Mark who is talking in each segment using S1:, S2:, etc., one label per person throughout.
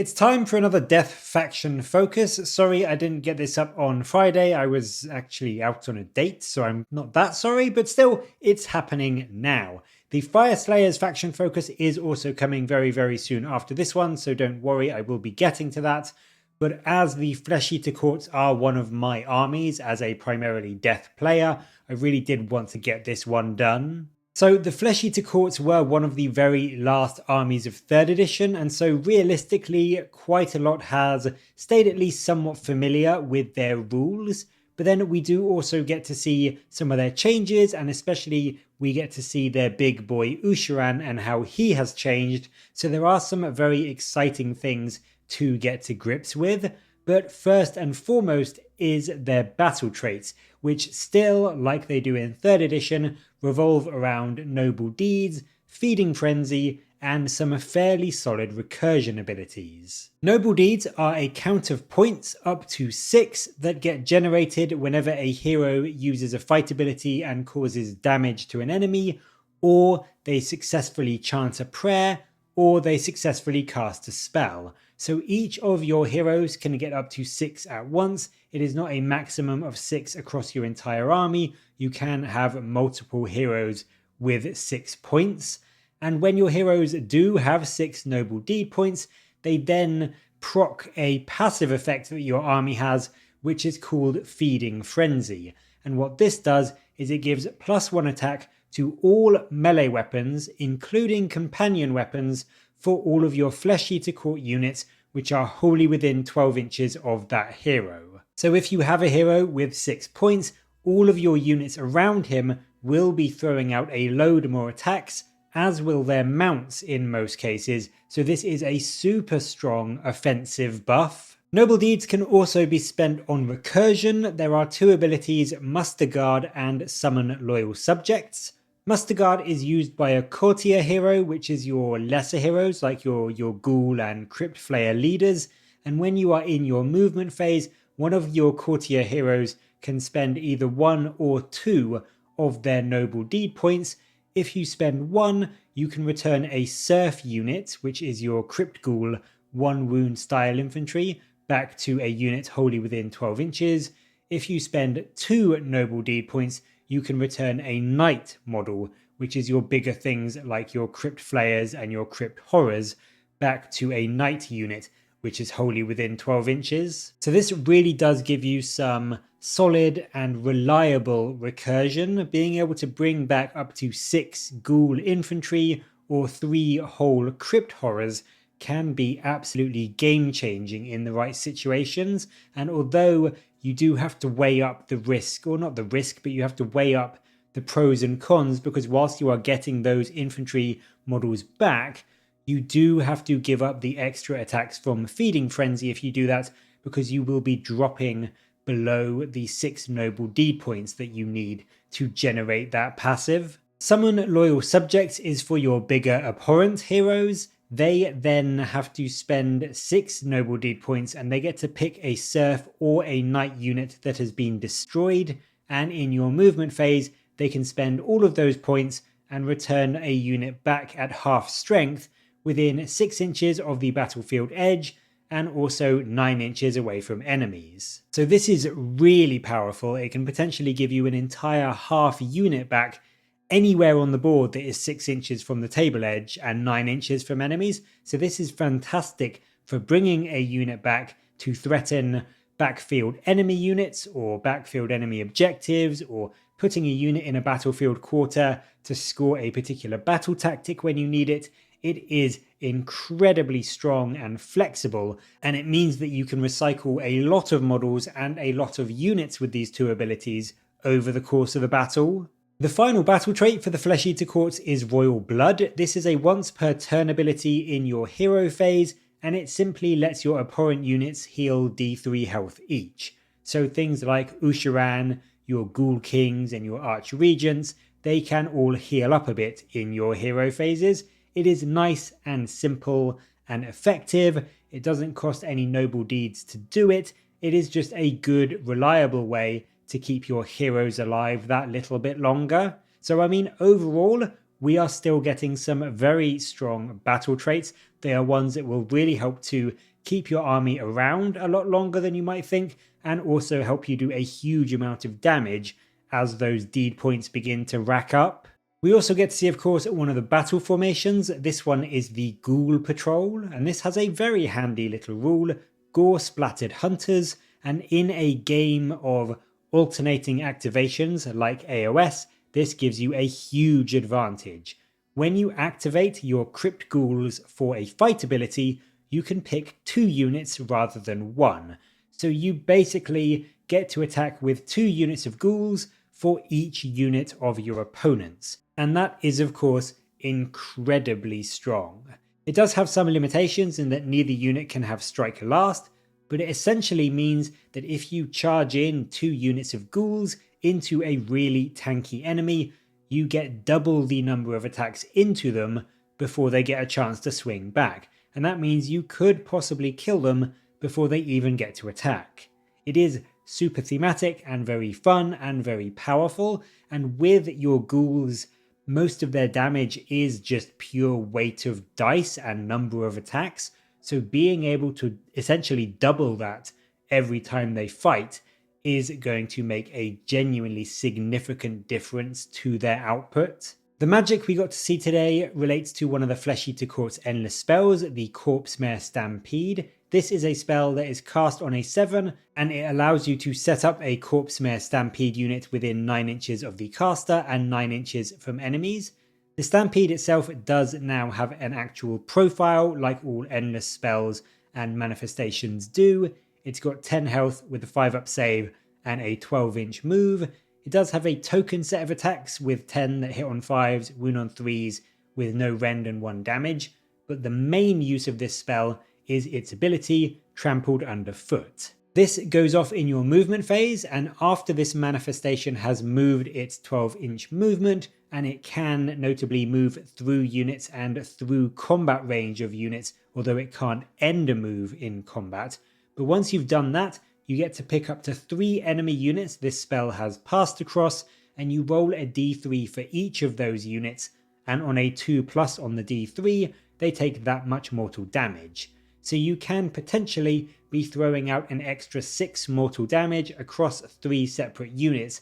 S1: It's time for another Death Faction focus. Sorry I didn't get this up on Friday. I was actually out on a date, so I'm not that sorry, but still, it's happening now. The Fyreslayers faction focus is also coming very soon after this one, so don't worry, I will be getting to that. But as the Flesh Eater Courts are one of my armies as a primarily death player, I really did want to get this one done. So the Flesh Eater Courts were one of the very last armies of 3rd edition, and so realistically quite a lot has stayed at least somewhat familiar with their rules, but then we do also get to see some of their changes, and especially we get to see their big boy Ushoran and how he has changed, so there are some very exciting things to get to grips with. But first and foremost is their battle traits, which still, like they do in 3rd edition, revolve around noble deeds, feeding frenzy, and some fairly solid recursion abilities. Noble deeds are a count of points up to 6 that get generated whenever a hero uses a fight ability and causes damage to an enemy, or they successfully chant a prayer, or they successfully cast a spell. So each of your heroes can get up to 6 at once. It is not a maximum of 6 across your entire army. You can have multiple heroes with 6 points. And when your heroes do have 6 noble deed points, they then proc a passive effect that your army has, which is called Feeding Frenzy. And what this does is it gives +1 attack to all melee weapons, including companion weapons, for all of your Flesh Eater Court units which are wholly within 12 inches of that hero. So if you have a hero with 6 points, all of your units around him will be throwing out a load more attacks, as will their mounts in most cases, so this is a super strong offensive buff. Noble Deeds can also be spent on recursion. There are 2 abilities, Muster Guard and Summon Loyal Subjects. Muster Guard is used by a courtier hero, which is your lesser heroes like your ghoul and crypt flayer leaders, and when you are in your movement phase, one of your courtier heroes can spend either 1 or 2 of their noble deed points. If you spend 1, you can return a serf unit, which is your crypt ghoul 1 wound style infantry, back to a unit wholly within 12 inches. If you spend 2 noble deed points, you can return a knight model, which is your bigger things like your crypt flayers and your crypt horrors, back to a knight unit, which is wholly within 12 inches. So this really does give you some solid and reliable recursion. Being able to bring back up to 6 ghoul infantry or 3 whole crypt horrors can be absolutely game-changing in the right situations. And although you do have to weigh up the risk, or not the risk, but you have to weigh up the pros and cons, because whilst you are getting those infantry models back, you do have to give up the extra attacks from Feeding Frenzy if you do that, because you will be dropping below the 6 noble deed points that you need to generate that passive. Summon Loyal Subjects is for your bigger abhorrent heroes. They then have to spend 6 noble deed points and they get to pick a serf or a knight unit that has been destroyed, and in your movement phase they can spend all of those points and return a unit back at half strength within 6 inches of the battlefield edge and also 9 inches away from enemies. So this is really powerful. It can potentially give you an entire half unit back anywhere on the board that is 6 inches from the table edge and 9 inches from enemies. So this is fantastic for bringing a unit back to threaten backfield enemy units or backfield enemy objectives, or putting a unit in a battlefield quarter to score a particular battle tactic when you need it. It is incredibly strong and flexible, and it means that you can recycle a lot of models and a lot of units with these 2 abilities over the course of the battle. The final battle trait for the Flesh Eater Courts is Royal Blood. This is a once per turn ability in your hero phase, and it simply lets your abhorrent units heal D3 health each. So things like Ushoran, your Ghoul Kings and your Archregents, they can all heal up a bit in your hero phases. It is nice and simple and effective. It doesn't cost any noble deeds to do it. It is just a good, reliable way to keep your heroes alive that little bit longer. So I mean, overall, we are still getting some very strong battle traits. They are ones that will really help to keep your army around a lot longer than you might think, and also help you do a huge amount of damage as those deed points begin to rack up. We also get to see, of course, one of the battle formations. This one is the Ghoul Patrol, and this has a very handy little rule: gore-splattered hunters, and in a game of alternating activations like AOS, this gives you a huge advantage. When you activate your Crypt Ghouls for a fight ability, you can pick 2 units rather than 1. So you basically get to attack with 2 units of ghouls for each unit of your opponents. And that is, of course, incredibly strong. It does have some limitations in that neither unit can have strike last, but it essentially means that if you charge in 2 units of ghouls into a really tanky enemy, you get double the number of attacks into them before they get a chance to swing back. And that means you could possibly kill them before they even get to attack. It is super thematic and very fun and very powerful, and with your ghouls, most of their damage is just pure weight of dice and number of attacks, so being able to essentially double that every time they fight is going to make a genuinely significant difference to their output. The magic we got to see today relates to one of the Flesh Eater Court's endless spells, the Corpsemare Stampede. This is a spell that is cast on a 7, and it allows you to set up a Corpsemare Stampede unit within 9 inches of the caster and 9 inches from enemies. The Stampede itself does now have an actual profile, like all endless spells and manifestations do. It's got 10 health with a 5-up save and a 12-inch move. It does have a token set of attacks with 10 that hit on 5s, wound on 3s with no rend and 1 damage, but the main use of this spell is its ability, Trampled Underfoot. This goes off in your movement phase, and after this manifestation has moved its 12-inch movement, and it can notably move through units and through combat range of units, although it can't end a move in combat. But once you've done that, you get to pick up to 3 enemy units this spell has passed across, and you roll a d3 for each of those units, and on a 2+ on the d3, they take that much mortal damage. So you can potentially be throwing out an extra 6 mortal damage across 3 separate units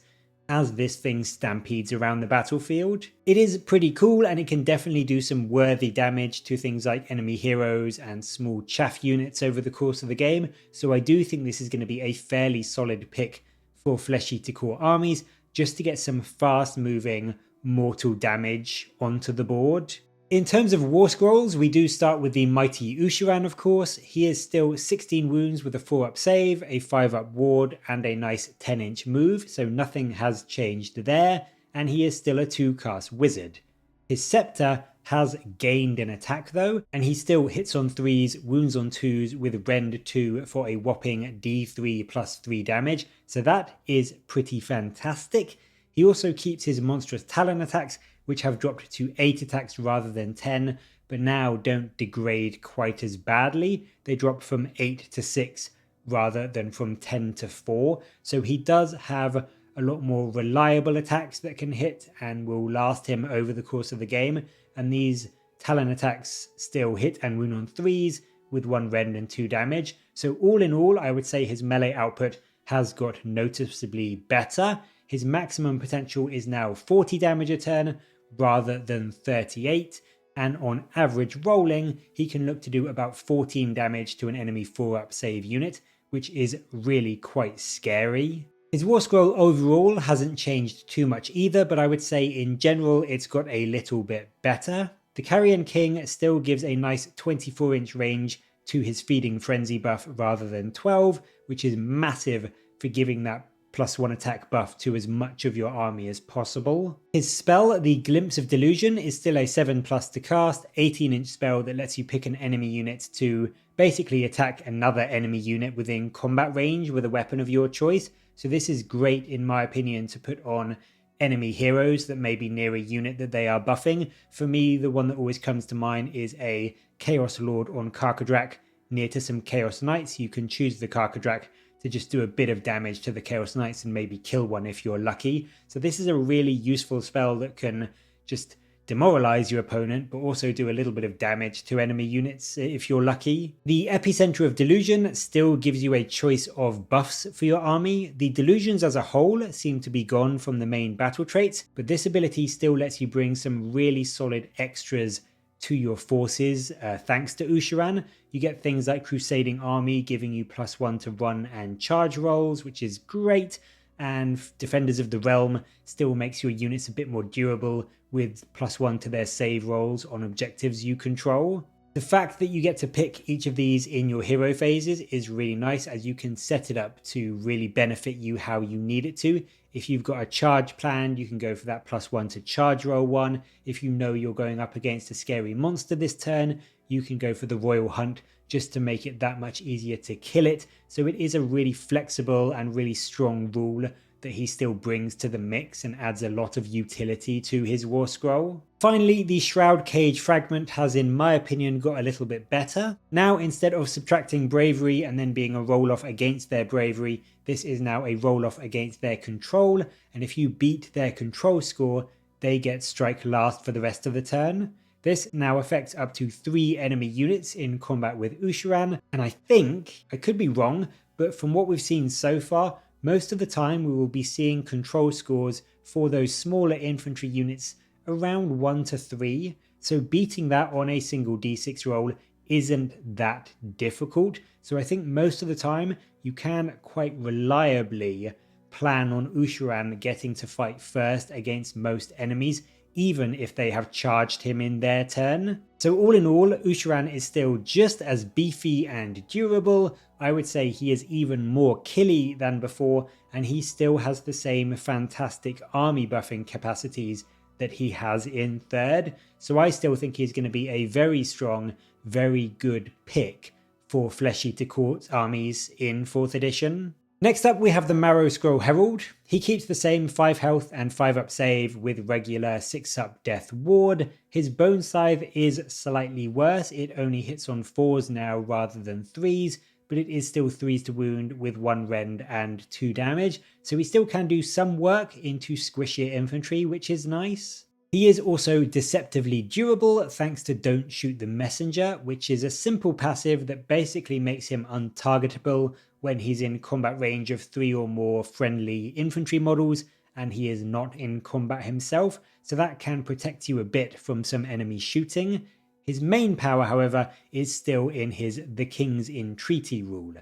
S1: as this thing stampedes around the battlefield. It is pretty cool, and it can definitely do some worthy damage to things like enemy heroes and small chaff units over the course of the game, so I do think this is going to be a fairly solid pick for Flesh Eater Core armies, just to get some fast moving mortal damage onto the board. In terms of war scrolls, we do start with the mighty Ushoran, of course. He is still 16 wounds with a 4-up save, a 5-up ward, and a nice 10-inch move, so nothing has changed there, and he is still a 2-cast wizard. His scepter has gained an attack though, and he still hits on 3s, wounds on 2s with rend 2 for a whopping d3 plus 3 damage, so that is pretty fantastic. He also keeps his monstrous talon attacks, which have dropped to 8 attacks rather than 10, but now don't degrade quite as badly. They drop from 8 to 6 rather than from 10 to 4, so he does have a lot more reliable attacks that can hit and will last him over the course of the game, and these talon attacks still hit and wound on 3s with 1 rend and 2 damage. So all in all, I would say his melee output has got noticeably better. His maximum potential is now 40 damage a turn rather than 38, and on average rolling, he can look to do about 14 damage to an enemy 4-up save unit, which is really quite scary. His war scroll overall hasn't changed too much either, but I would say in general it's got a little bit better. The Carrion King still gives a nice 24-inch range to his Feeding Frenzy buff rather than 12, which is massive for giving that +1 attack buff to as much of your army as possible. His spell, the Glimpse of Delusion, is still a 7+ to cast, 18-inch spell that lets you pick an enemy unit to basically attack another enemy unit within combat range with a weapon of your choice. So this is great in my opinion to put on enemy heroes that may be near a unit that they are buffing. For me, the one that always comes to mind is a Chaos Lord on Karkadrak near to some Chaos Knights. You can choose the Karkadrak to just do a bit of damage to the Chaos Knights and maybe kill one if you're lucky. So this is a really useful spell that can just demoralize your opponent, but also do a little bit of damage to enemy units if you're lucky. The Epicenter of Delusion still gives you a choice of buffs for your army. The delusions as a whole seem to be gone from the main battle traits, but this ability still lets you bring some really solid extras to your forces. Thanks to Ushoran, you get things like Crusading Army giving you +1 to run and charge rolls, which is great. And Defenders of the Realm still makes your units a bit more durable with +1 to their save rolls on objectives you control. The fact that you get to pick each of these in your hero phases is really nice, as you can set it up to really benefit you how you need it to. If you've got a charge plan, you can go for that +1 to charge roll 1. If you know you're going up against a scary monster this turn, you can go for the Royal Hunt just to make it that much easier to kill it. So it is a really flexible and really strong rule that he still brings to the mix and adds a lot of utility to his War Scroll. Finally, the Shroud Cage fragment has, in my opinion, got a little bit better. Now, instead of subtracting bravery and then being a roll-off against their bravery, this is now a roll-off against their control, and if you beat their control score, they get strike last for the rest of the turn. This now affects up to 3 enemy units in combat with Ushoran, and I think, I could be wrong, but from what we've seen so far, most of the time we will be seeing control scores for those smaller infantry units around 1 to 3, so beating that on a single d6 roll isn't that difficult. So I think most of the time you can quite reliably plan on Ushoran getting to fight first against most enemies, even if they have charged him in their turn. So all in all, Ushoran is still just as beefy and durable. I would say he is even more killy than before, and he still has the same fantastic army buffing capacities that he has in 3rd. So I still think he's going to be a very strong, very good pick for Flesh Eater Court armies in 4th edition. Next up we have the Marrowscroll Herald. He keeps the same 5 health and 5 up save with regular 6 up death ward. His bone scythe is slightly worse, it only hits on 4s now rather than 3s, but it is still 3s to wound with 1 rend and 2 damage, so he still can do some work into squishier infantry, which is nice. He is also deceptively durable thanks to Don't Shoot the Messenger, which is a simple passive that basically makes him untargetable when he's in combat range of 3 or more friendly infantry models and he is not in combat himself, so that can protect you a bit from some enemy shooting. His main power, however, is still in his The King's Entreaty rule,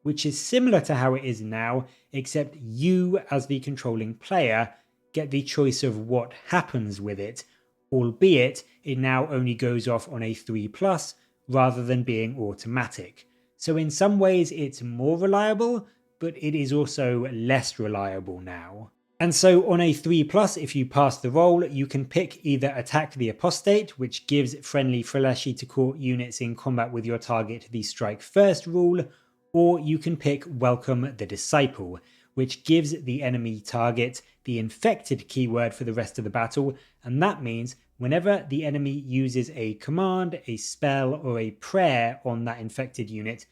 S1: which is similar to how it is now, except you as the controlling player get the choice of what happens with it, albeit it now only goes off on a 3+ rather than being automatic. So in some ways it's more reliable, but it is also less reliable now. And so on a 3+, if you pass the roll, you can pick either Attack the Apostate, which gives friendly Flesh Eater Court units in combat with your target the Strike First rule, or you can pick Welcome the Disciple, which gives the enemy target the infected keyword for the rest of the battle, and that means whenever the enemy uses a command, a spell, or a prayer on that infected unit,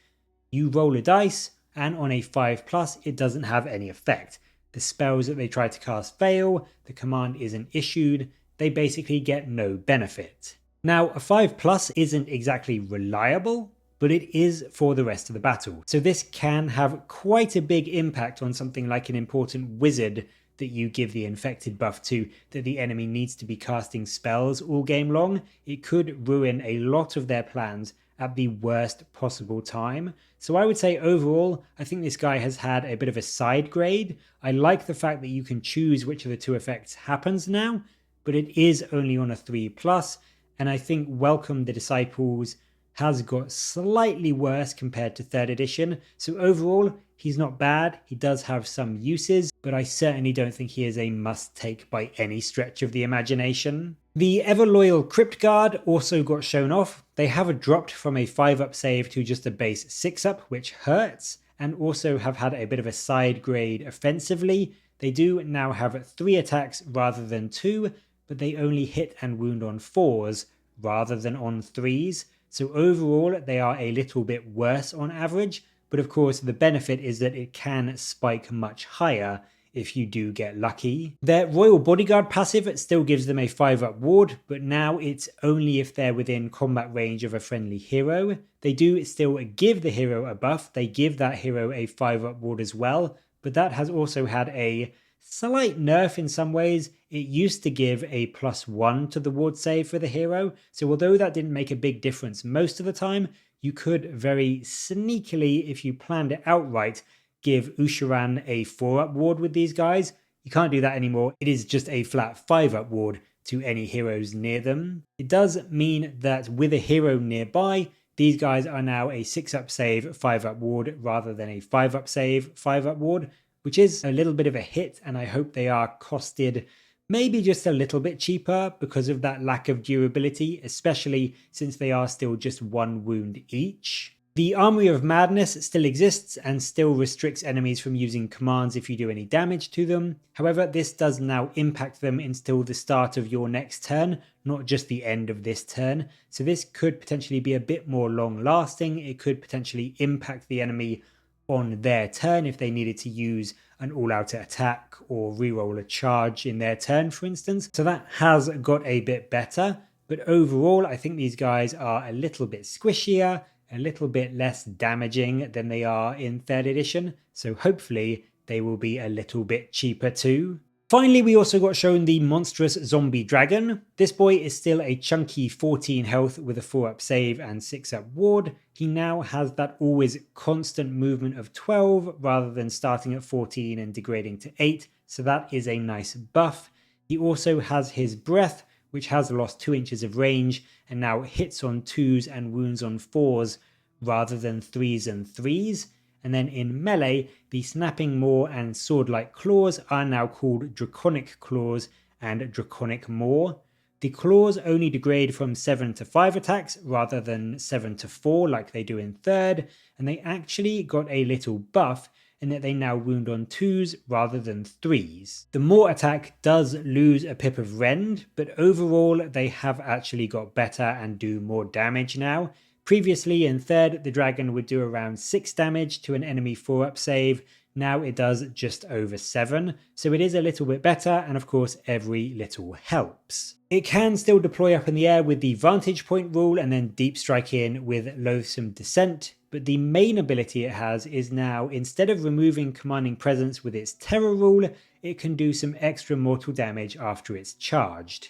S1: you roll a dice, and on a 5+, it doesn't have any effect. The spells that they try to cast fail, the command isn't issued, they basically get no benefit. Now, a 5+ isn't exactly reliable, but it is for the rest of the battle. So this can have quite a big impact on something like an important wizard that you give the infected buff to, that the enemy needs to be casting spells all game long. It could ruin a lot of their plans at the worst possible time. So I would say overall, I think this guy has had a bit of a side grade. I like the fact that you can choose which of the 2 effects happens now, but it is only on a 3+, and I think Welcome the Disciples has got slightly worse compared to 3rd edition. So overall, he's not bad. He does have some uses, but I certainly don't think he is a must-take by any stretch of the imagination. The ever-loyal Crypt Guard also got shown off. They have dropped from a 5-up save to just a base 6-up, which hurts, and also have had a bit of a side grade offensively. They do now have 3 attacks rather than 2, but they only hit and wound on 4s rather than on 3s. So overall, they are a little bit worse on average, but of course the benefit is that it can spike much higher if you do get lucky. Their Royal Bodyguard passive still gives them a 5-up ward, but now it's only if they're within combat range of a friendly hero. They do still give the hero a buff, they give that hero a 5-up ward as well, but that has also had a slight nerf in some ways. It used to give a +1 to the ward save for the hero, so although that didn't make a big difference most of the time, you could very sneakily, if you planned it outright, give Ushoran a 4-up ward with these guys. You can't do that anymore. It is just a flat 5-up ward to any heroes near them. It does mean that with a hero nearby, these guys are now a 6-up save 5-up ward rather than a 5-up save 5-up ward, which is a little bit of a hit, and I hope they are costed maybe just a little bit cheaper because of that lack of durability, especially since they are still just 1 wound each. The Armory of Madness still exists and still restricts enemies from using commands if you do any damage to them. However, this does now impact them until the start of your next turn, not just the end of this turn. So this could potentially be a bit more long lasting. It could potentially impact the enemy on their turn if they needed to use an all-out attack or reroll a charge in their turn, for instance. So that has got a bit better, but overall I think these guys are a little bit squishier, a little bit less damaging than they are in 3rd edition, so hopefully they will be a little bit cheaper too. Finally, we also got shown the monstrous zombie dragon. This boy is still a chunky 14 health with a 4-up save and 6-up ward. He now has that always constant movement of 12 rather than starting at 14 and degrading to 8, so that is a nice buff. He also has his breath, which has lost 2 inches of range and now hits on 2s and wounds on 4s rather than 3s and 3s. And then in melee, the Snapping Maw and Sword-like Claws are now called Draconic Claws and Draconic Maw. The claws only degrade from 7 to 5 attacks rather than 7 to 4 like they do in 3rd, and they actually got a little buff in that they now wound on 2s rather than 3s. The Maw attack does lose a pip of rend, but overall they have actually got better and do more damage now. Previously in 3rd, the dragon would do around 6 damage to an enemy 4-up save. Now it does just over 7, so it is a little bit better, and of course every little helps. It can still deploy up in the air with the vantage point rule and then deep strike in with loathsome descent, but the main ability it has is now, instead of removing commanding presence with its terror rule, it can do some extra mortal damage after it's charged.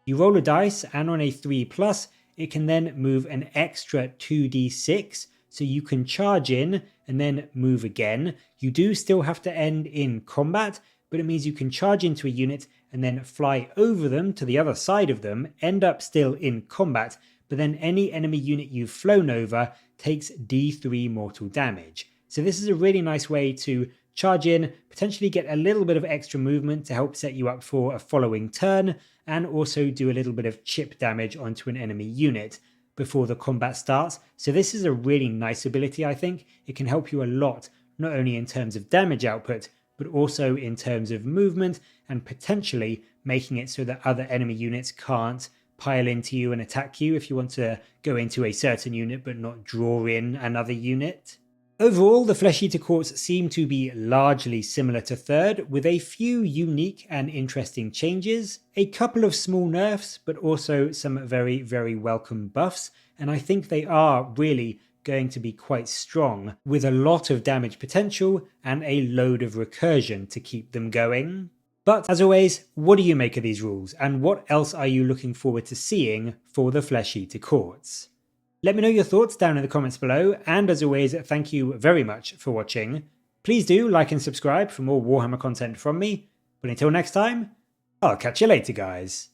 S1: You roll a dice, and on a 3+, it can then move an extra 2d6, so you can charge in and then move again. You do still have to end in combat, but it means you can charge into a unit and then fly over them to the other side of them, end up still in combat, but then any enemy unit you've flown over takes d3 mortal damage. So this is a really nice way to charge in, potentially get a little bit of extra movement to help set you up for a following turn, and also do a little bit of chip damage onto an enemy unit before the combat starts. So this is a really nice ability, I think. It can help you a lot, not only in terms of damage output, but also in terms of movement, and potentially making it so that other enemy units can't pile into you and attack you if you want to go into a certain unit but not draw in another unit. Overall, the Flesh Eater Courts seem to be largely similar to 3rd, with a few unique and interesting changes, a couple of small nerfs, but also some very, very welcome buffs, and I think they are really going to be quite strong, with a lot of damage potential and a load of recursion to keep them going. But as always, what do you make of these rules, and what else are you looking forward to seeing for the Flesh Eater Courts? Let me know your thoughts down in the comments below, and as always, thank you very much for watching. Please do like and subscribe for more Warhammer content from me, but until next time, I'll catch you later guys.